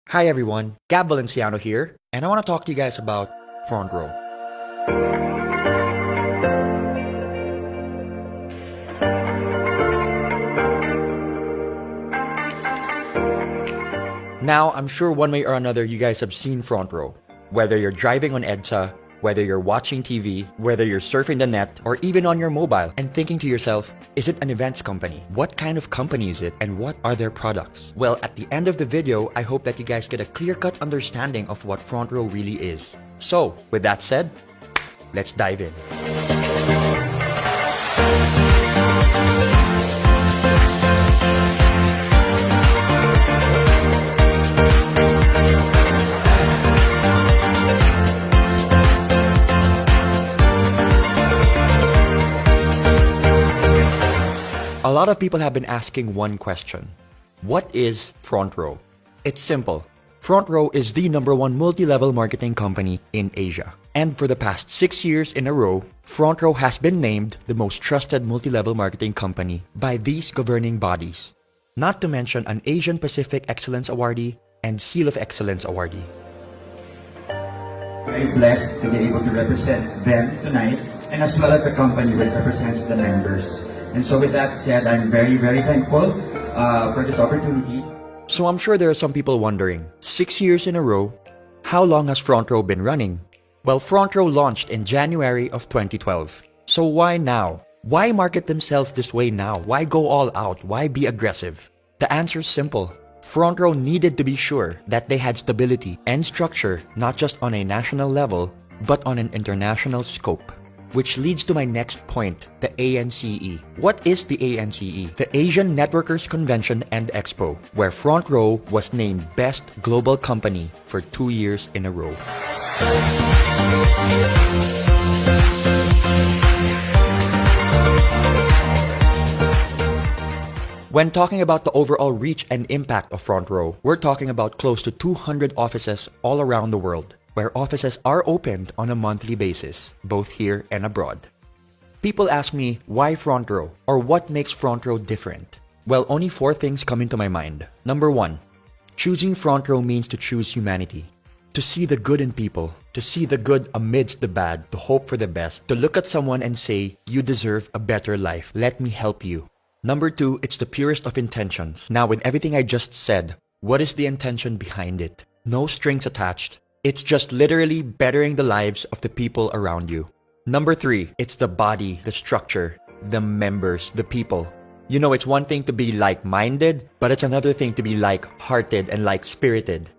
Hi everyone, Gab Valenciano here, and I want to talk to you guys about Frontrow. Now, I'm sure one way or another you guys have seen Frontrow. Whether you're driving on EDSA, whether you're watching TV, whether you're surfing the net, or even on your mobile and thinking to yourself, is it an events company? What kind of company is it and what are their products? Well, at the end of the video, I hope that you guys get a clear-cut understanding of what Frontrow really is. So, with that said, let's dive in. A lot of people have been asking one question. What is Frontrow? It's simple. Frontrow is the #1 multi-level marketing company in Asia. And for the past 6 years in a row, Frontrow has been named the most trusted multi-level marketing company by these governing bodies. Not to mention an Asian Pacific Excellence Awardee and Seal of Excellence Awardee. Very blessed to be able to represent them tonight, and as well as the company which represents the members. And so with that said, I'm very, very thankful for this opportunity. So I'm sure there are some people wondering, 6 years in a row, how long has Frontrow been running? Well, Frontrow launched in January of 2012. So why now? Why market themselves this way now? Why go all out? Why be aggressive? The answer is simple. Frontrow needed to be sure that they had stability and structure not just on a national level, but on an international scope. Which leads to my next point, the ANCE. What is the ANCE? The Asian Networkers Convention and Expo, where Frontrow was named Best Global Company for 2 years in a row. When talking about the overall reach and impact of Frontrow, we're talking about close to 200 offices all around the world, where offices are opened on a monthly basis, both here and abroad. People ask me, why Frontrow? Or what makes Frontrow different? Well, only 4 things come into my mind. Number 1, choosing Frontrow means to choose humanity. To see the good in people, to see the good amidst the bad, to hope for the best, to look at someone and say, you deserve a better life, let me help you. Number 2, it's the purest of intentions. Now, with everything I just said, what is the intention behind it? No strings attached. It's just literally bettering the lives of the people around you. Number 3, it's the body, the structure, the members, the people. You know, it's one thing to be like-minded, but it's another thing to be like-hearted and like-spirited.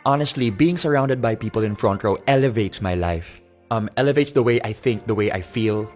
Honestly, being surrounded by people in Frontrow elevates my life. Elevates the way I think, the way I feel.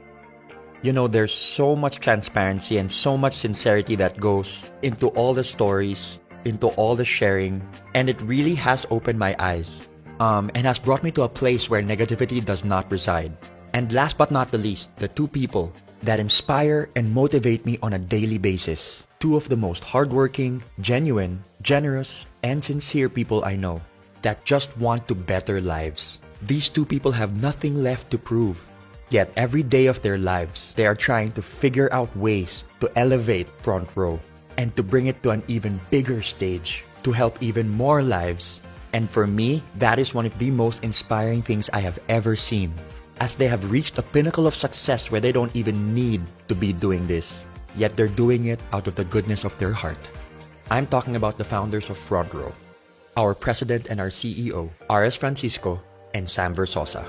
You know, there's so much transparency and so much sincerity that goes into all the stories, into all the sharing, and it really has opened my eyes. And has brought me to a place where negativity does not reside. And last but not the least, the 2 people that inspire and motivate me on a daily basis. 2 of the most hardworking, genuine, generous, and sincere people I know that just want to better lives. These 2 people have nothing left to prove. Yet every day of their lives, they are trying to figure out ways to elevate Frontrow and to bring it to an even bigger stage, to help even more lives. And for me, that is one of the most inspiring things I have ever seen, as they have reached a pinnacle of success where they don't even need to be doing this, yet they're doing it out of the goodness of their heart. I'm talking about the founders of Frontrow, our president and our CEO, R.S. Francisco and Sam Versosa.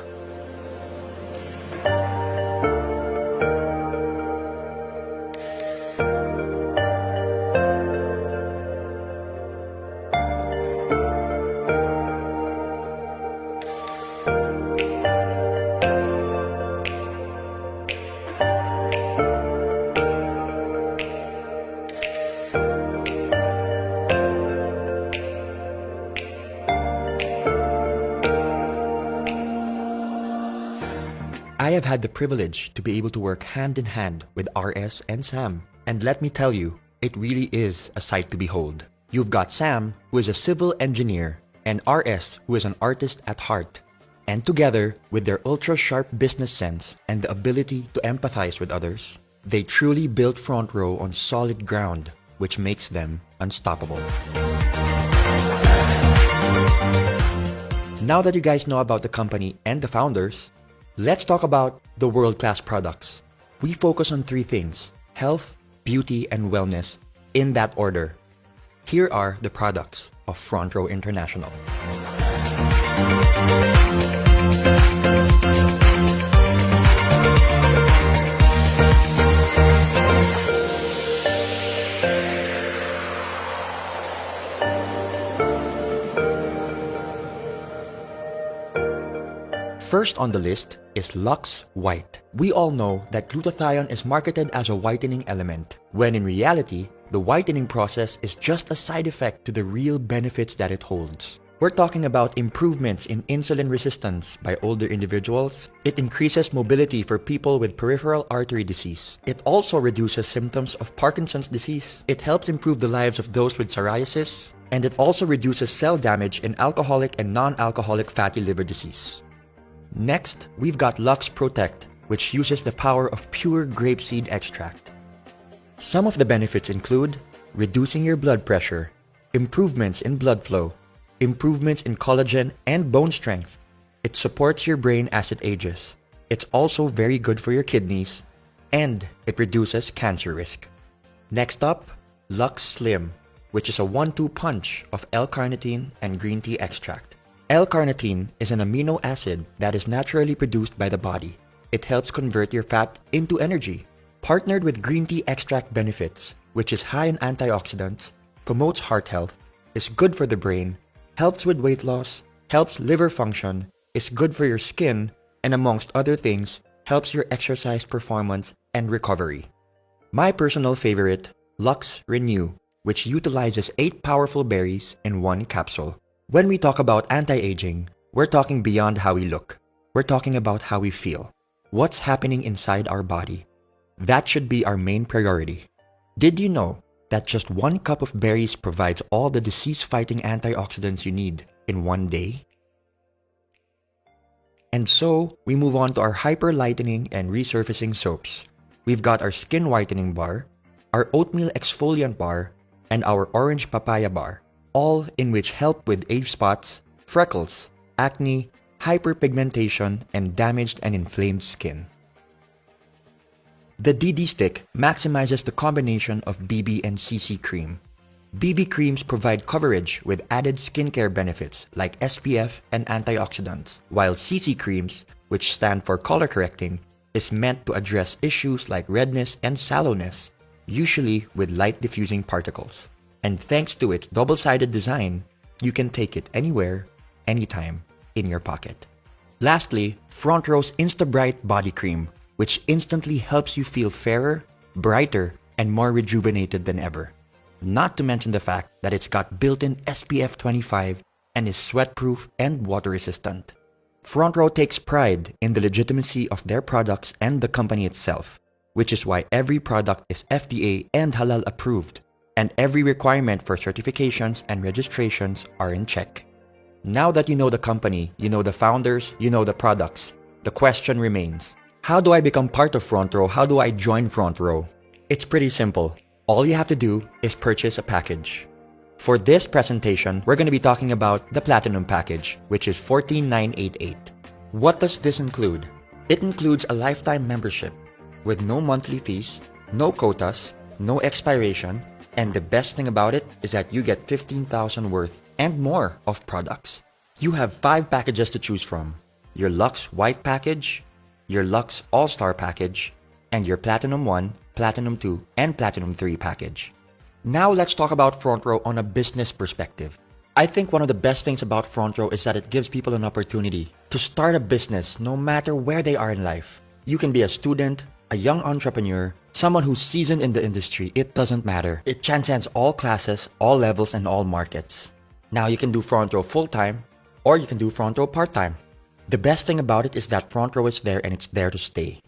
I have had the privilege to be able to work hand in hand with RS and Sam. And let me tell you, it really is a sight to behold. You've got Sam, who is a civil engineer, and RS, who is an artist at heart. And together, with their ultra-sharp business sense and the ability to empathize with others, they truly built Frontrow on solid ground, which makes them unstoppable. Now that you guys know about the company and the founders, let's talk about the world-class products. We focus on three things: health, beauty, and wellness, in that order. Here are the products of Frontrow International. First on the list is Lux White. We all know that glutathione is marketed as a whitening element, when in reality, the whitening process is just a side effect to the real benefits that it holds. We're talking about improvements in insulin resistance by older individuals. It increases mobility for people with peripheral artery disease. It also reduces symptoms of Parkinson's disease. It helps improve the lives of those with psoriasis. And it also reduces cell damage in alcoholic and non-alcoholic fatty liver disease. Next, we've got Lux Protect, which uses the power of pure grapeseed extract. Some of the benefits include reducing your blood pressure, improvements in blood flow, improvements in collagen and bone strength. It supports your brain as it ages. It's also very good for your kidneys, and it reduces cancer risk. Next up, Lux Slim, which is a 1-2 punch of L-carnitine and green tea extract. L-carnitine is an amino acid that is naturally produced by the body. It helps convert your fat into energy. Partnered with green tea extract benefits, which is high in antioxidants, promotes heart health, is good for the brain, helps with weight loss, helps liver function, is good for your skin, and amongst other things, helps your exercise performance and recovery. My personal favorite, Lux Renew, which utilizes 8 powerful berries in 1 capsule. When we talk about anti-aging, we're talking beyond how we look. We're talking about how we feel. What's happening inside our body? That should be our main priority. Did you know that just 1 cup of berries provides all the disease-fighting antioxidants you need in 1 day? And so, we move on to our hyper-lightening and resurfacing soaps. We've got our skin whitening bar, our oatmeal exfoliant bar, and our orange papaya bar, all in which help with age spots, freckles, acne, hyperpigmentation, and damaged and inflamed skin. The DD Stick maximizes the combination of BB and CC cream. BB creams provide coverage with added skincare benefits like SPF and antioxidants, while CC creams, which stand for color correcting, is meant to address issues like redness and sallowness, usually with light diffusing particles. And thanks to its double-sided design, you can take it anywhere, anytime, in your pocket. Lastly, Frontrow's Insta-Bright Body Cream, which instantly helps you feel fairer, brighter, and more rejuvenated than ever. Not to mention the fact that it's got built-in SPF 25 and is sweat-proof and water-resistant. Frontrow takes pride in the legitimacy of their products and the company itself, which is why every product is FDA and halal approved, and every requirement for certifications and registrations are in check. Now that you know the company, you know the founders, you know the products, the question remains, how do I become part of Frontrow? How do I join Frontrow? It's pretty simple. All you have to do is purchase a package. For this presentation, we're going to be talking about the Platinum package, which is $14,988. What does this include? It includes a lifetime membership with no monthly fees, no quotas, no expiration, and the best thing about it is that you get 15,000 worth and more of products. You have 5 packages to choose from: your Lux White package, your Lux All-Star package, and your Platinum 1, Platinum 2, and Platinum 3 package. Now let's talk about Frontrow on a business perspective. I think one of the best things about Frontrow is that it gives people an opportunity to start a business no matter where they are in life. You can be a student, a young entrepreneur, someone who's seasoned in the industry. It doesn't matter. It transcends all classes, all levels, and all markets. Now you can do Frontrow full-time, or you can do Frontrow part-time. The best thing about it is that Frontrow is there and it's there to stay.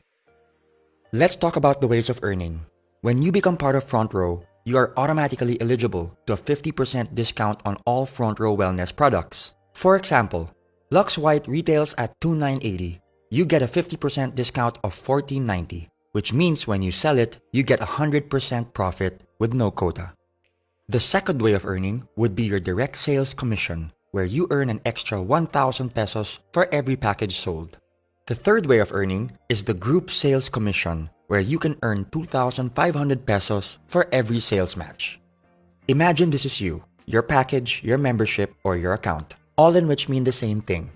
Let's talk about the ways of earning. When you become part of Frontrow, you are automatically eligible to a 50% discount on all Frontrow wellness products. For example, Lux White retails at $2,980. You get a 50% discount of $14.90, which means when you sell it, you get 100% profit with no quota. The second way of earning would be your direct sales commission, where you earn an extra 1,000 pesos for every package sold. The third way of earning is the group sales commission, where you can earn 2,500 pesos for every sales match. Imagine this is you, your package, your membership, or your account, all in which mean the same thing.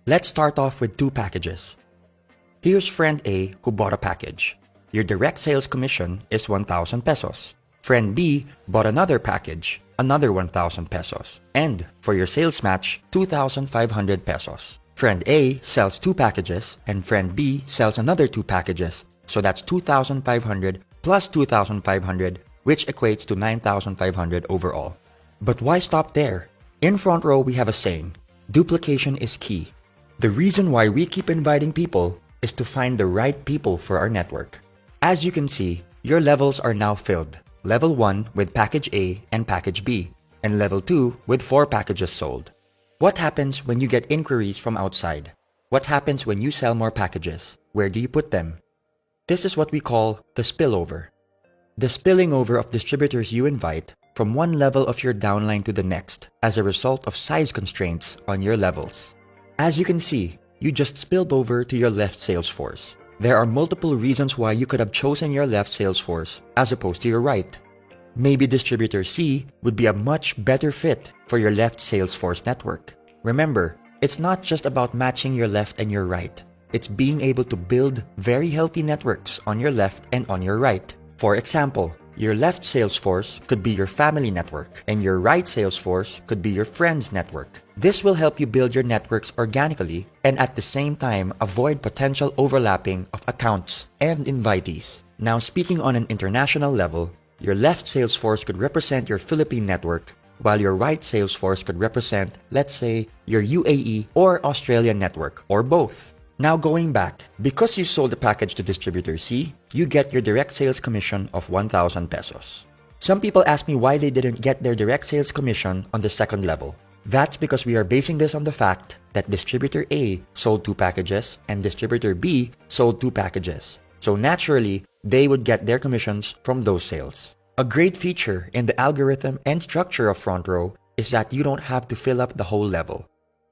Let's start off with two packages. Here's friend A who bought a package. Your direct sales commission is 1,000 pesos. Friend B bought another package, another 1,000 pesos. And for your sales match, 2,500 pesos. Friend A sells two packages and friend B sells another two packages. So that's 2,500 plus 2,500, which equates to 9,500 overall. But why stop there? In Frontrow, we have a saying, duplication is key. The reason why we keep inviting people is to find the right people for our network. As you can see, your levels are now filled. Level 1 with package A and package B, and level 2 with 4 packages sold. What happens when you get inquiries from outside? What happens when you sell more packages? Where do you put them? This is what we call the spillover. The spilling over of distributors you invite from one level of your downline to the next as a result of size constraints on your levels. As you can see, you just spilled over to your left sales force. There are multiple reasons why you could have chosen your left sales force as opposed to your right. Maybe distributor C would be a much better fit for your left sales force network. Remember, it's not just about matching your left and your right. It's being able to build very healthy networks on your left and on your right. For example, your left sales force could be your family network, and your right sales force could be your friends network. This will help you build your networks organically and at the same time avoid potential overlapping of accounts and invitees. Now, speaking on an international level, your left sales force could represent your Philippine network, while your right sales force could represent, let's say, your UAE or Australian network, or both. Now going back, because you sold the package to distributor C, you get your direct sales commission of 1,000 pesos. Some people ask me why they didn't get their direct sales commission on the second level. That's because we are basing this on the fact that distributor A sold 2 packages and distributor B sold 2 packages. So naturally, they would get their commissions from those sales. A great feature in the algorithm and structure of Frontrow is that you don't have to fill up the whole level.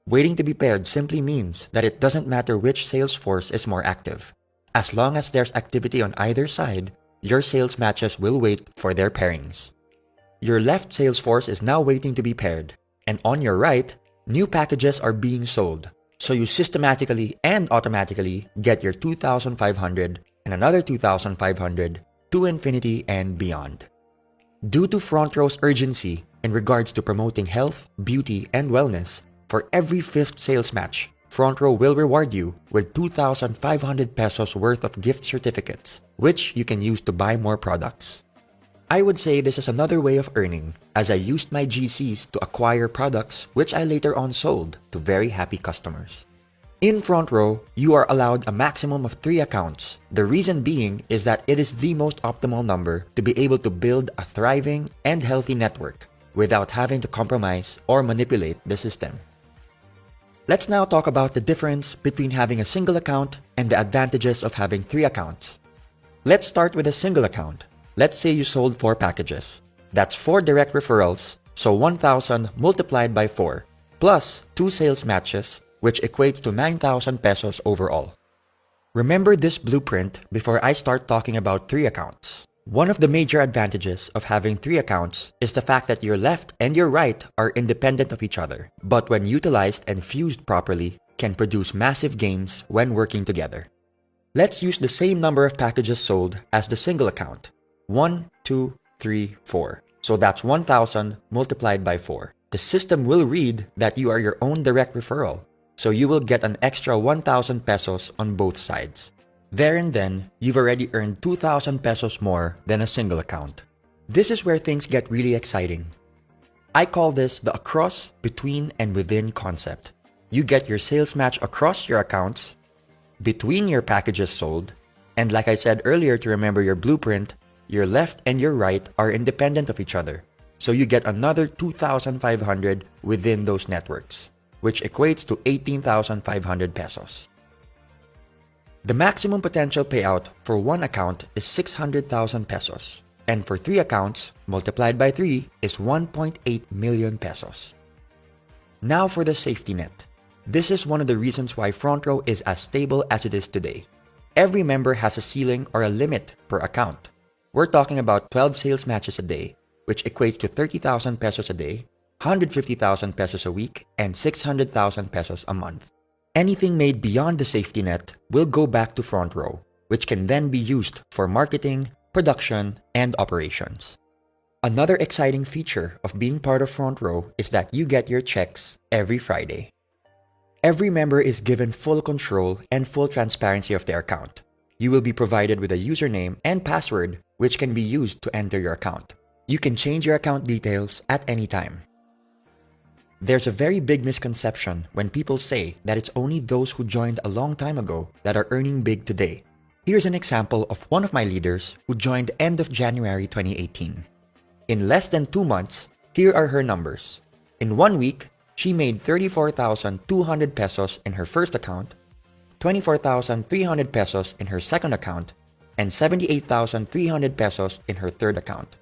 Waiting to be paired simply means that it doesn't matter which sales force is more active. As long as there's activity on either side, your sales matches will wait for their pairings. Your left sales force is now waiting to be paired, and on your right, new packages are being sold. So you systematically and automatically get your 2,500 and another 2,500 to infinity and beyond. Due to Frontrow's urgency in regards to promoting health, beauty, and wellness, for every 5th sales match, Frontrow will reward you with 2,500 pesos worth of gift certificates, which you can use to buy more products. I would say this is another way of earning, as I used my GCs to acquire products which I later on sold to very happy customers. In Frontrow, you are allowed a maximum of 3 accounts. The reason being is that it is the most optimal number to be able to build a thriving and healthy network without having to compromise or manipulate the system. Let's now talk about the difference between having a single account and the advantages of having 3 accounts. Let's start with a single account. Let's say you sold 4 packages. That's 4 direct referrals, so 1,000 multiplied by 4, plus 2 sales matches, which equates to 9,000 pesos overall. Remember this blueprint before I start talking about 3 accounts. One of the major advantages of having 3 accounts is the fact that your left and your right are independent of each other, but when utilized and fused properly, can produce massive gains when working together. Let's use the same number of packages sold as the single account. 1, 2, 3, 4. So that's 1,000 multiplied by 4. The system will read that you are your own direct referral, so you will get an extra 1,000 pesos on both sides. There and then, you've already earned 2,000 pesos more than a single account. This is where things get really exciting. I call this the across, between, and within concept. You get your sales match across your accounts, between your packages sold, and like I said earlier to remember your blueprint, your left and your right are independent of each other. So you get another 2,500 within those networks, which equates to 18,500 pesos. The maximum potential payout for one account is 600,000 pesos, and for 3 accounts, multiplied by 3 is 1.8 million pesos. Now for the safety net. This is one of the reasons why Frontrow is as stable as it is today. Every member has a ceiling or a limit per account. We're talking about 12 sales matches a day, which equates to 30,000 pesos a day, 150,000 pesos a week, and 600,000 pesos a month. Anything made beyond the safety net will go back to Frontrow, which can then be used for marketing, production, and operations. Another exciting feature of being part of Frontrow is that you get your checks every Friday. Every member is given full control and full transparency of their account. You will be provided with a username and password which can be used to enter your account. You can change your account details at any time. There's a very big misconception when people say that it's only those who joined a long time ago that are earning big today. Here's an example of one of my leaders who joined end of January 2018. In less than 2 months, here are her numbers. In 1 week, she made 34,200 pesos in her first account, 24,300 pesos in her second account, and 78,300 pesos in her third account.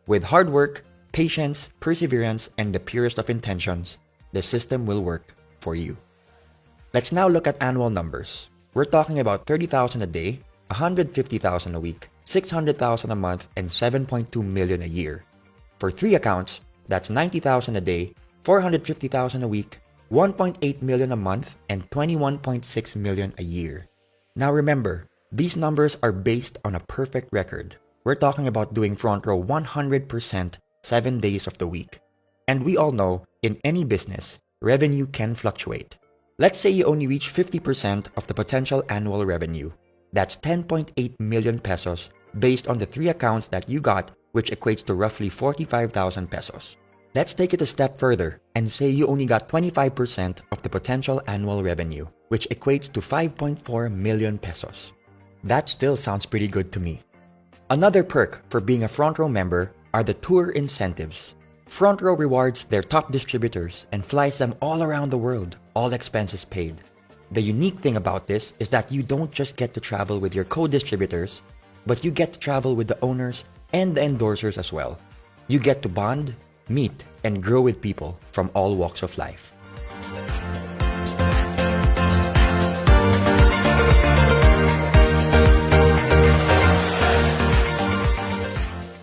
With hard work, patience, perseverance, and the purest of intentions, the system will work for you. Let's now look at annual numbers. We're talking about 30,000 a day, 150,000 a week, 600,000 a month, and 7.2 million a year. For 3 accounts, that's 90,000 a day, 450,000 a week, 1.8 million a month, and 21.6 million a year. Now remember, these numbers are based on a perfect record. We're talking about doing Frontrow 100% 7 days of the week. And we all know, in any business, revenue can fluctuate. Let's say you only reach 50% of the potential annual revenue. That's 10.8 million pesos based on the 3 accounts that you got, which equates to roughly 45,000 pesos. Let's take it a step further and say you only got 25% of the potential annual revenue, which equates to 5.4 million pesos. That still sounds pretty good to me. Another perk for being a Frontrow member are the tour incentives. Frontrow rewards their top distributors and flies them all around the world, all expenses paid. The unique thing about this is that you don't just get to travel with your co-distributors, but you get to travel with the owners and the endorsers as well. You get to bond, meet, and grow with people from all walks of life.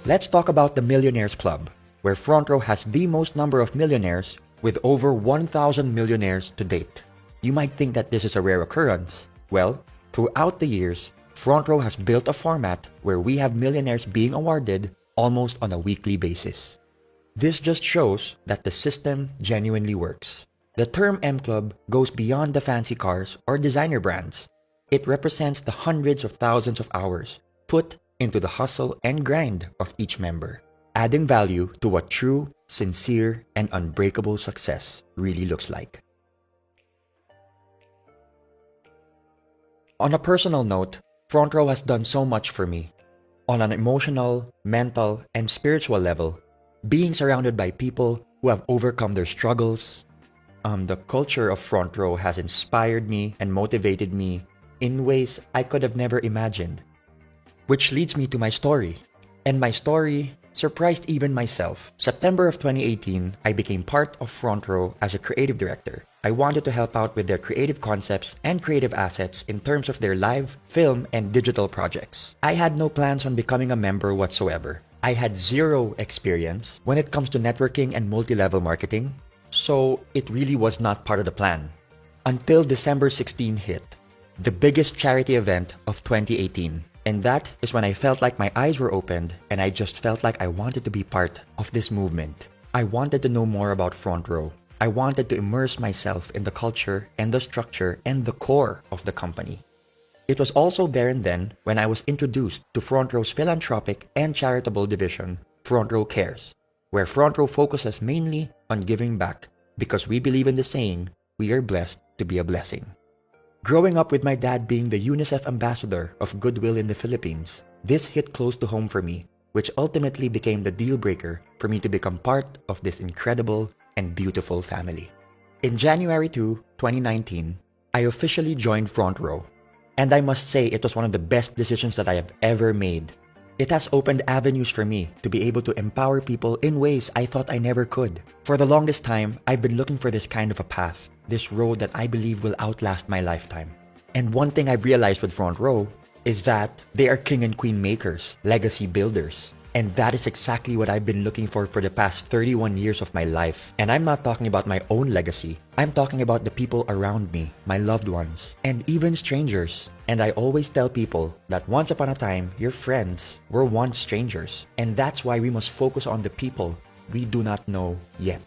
Let's talk about the Millionaires Club, where Frontrow has the most number of millionaires with over 1,000 millionaires to date. You might think that this is a rare occurrence. Well, throughout the years, Frontrow has built a format where we have millionaires being awarded almost on a weekly basis. This just shows that the system genuinely works. The term M Club goes beyond the fancy cars or designer brands. It represents the hundreds of thousands of hours put into the hustle and grind of each member, adding value to what true, sincere, and unbreakable success really looks like. On a personal note, Frontrow has done so much for me. On an emotional, mental, and spiritual level, being surrounded by people who have overcome their struggles, the culture of Frontrow has inspired me and motivated me in ways I could have never imagined. Which leads me to my story. And my story surprised even myself. September of 2018, I became part of Frontrow as a creative director. I wanted to help out with their creative concepts and creative assets in terms of their live, film, and digital projects. I had no plans on becoming a member whatsoever. I had zero experience when it comes to networking and multi-level marketing, so it really was not part of the plan. Until December 16 hit, the biggest charity event of 2018. And that is when I felt like my eyes were opened and I just felt like I wanted to be part of this movement. I wanted to know more about Frontrow. I wanted to immerse myself in the culture and the structure and the core of the company. It was also there and then when I was introduced to Frontrow's philanthropic and charitable division, Frontrow Cares, where Frontrow focuses mainly on giving back because we believe in the saying, we are blessed to be a blessing. Growing up with my dad being the UNICEF ambassador of Goodwill in the Philippines, this hit close to home for me, which ultimately became the deal breaker for me to become part of this incredible and beautiful family. In January 2, 2019, I officially joined Frontrow, and I must say it was one of the best decisions that I have ever made. It has opened avenues for me to be able to empower people in ways I thought I never could. For the longest time, I've been looking for this kind of a path, this road that I believe will outlast my lifetime. And one thing I've realized with Frontrow is that they are king and queen makers, legacy builders. And that is exactly what I've been looking for the past 31 years of my life. And I'm not talking about my own legacy. I'm talking about the people around me, my loved ones, and even strangers. And I always tell people that once upon a time, your friends were once strangers. And that's why we must focus on the people we do not know yet.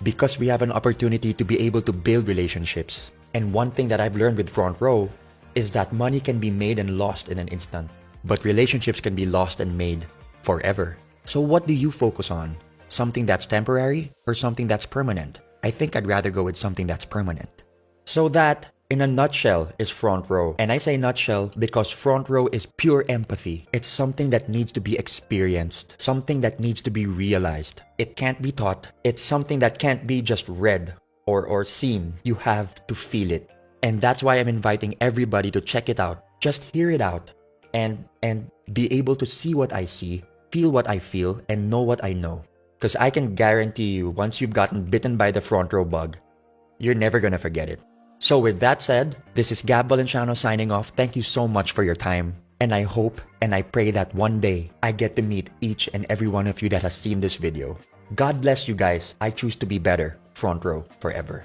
Because we have an opportunity to be able to build relationships. And one thing that I've learned with Frontrow is that money can be made and lost in an instant. But relationships can be lost and made forever. So what do you focus on? Something that's temporary or something that's permanent? I think I'd rather go with something that's permanent. So that, in a nutshell, is Frontrow. And I say nutshell because Frontrow is pure empathy. It's something that needs to be experienced, something that needs to be realized. It can't be taught. It's something that can't be just read or seen. You have to feel it. And that's why I'm inviting everybody to check it out. Just hear it out and be able to see what I see, feel what I feel, and know what I know. Because I can guarantee you, once you've gotten bitten by the Frontrow bug, you're never gonna forget it. So with that said, this is Gab Valenciano signing off. Thank you so much for your time. And I hope and I pray that one day I get to meet each and every one of you that has seen this video. God bless you guys. I choose to be better. Frontrow forever.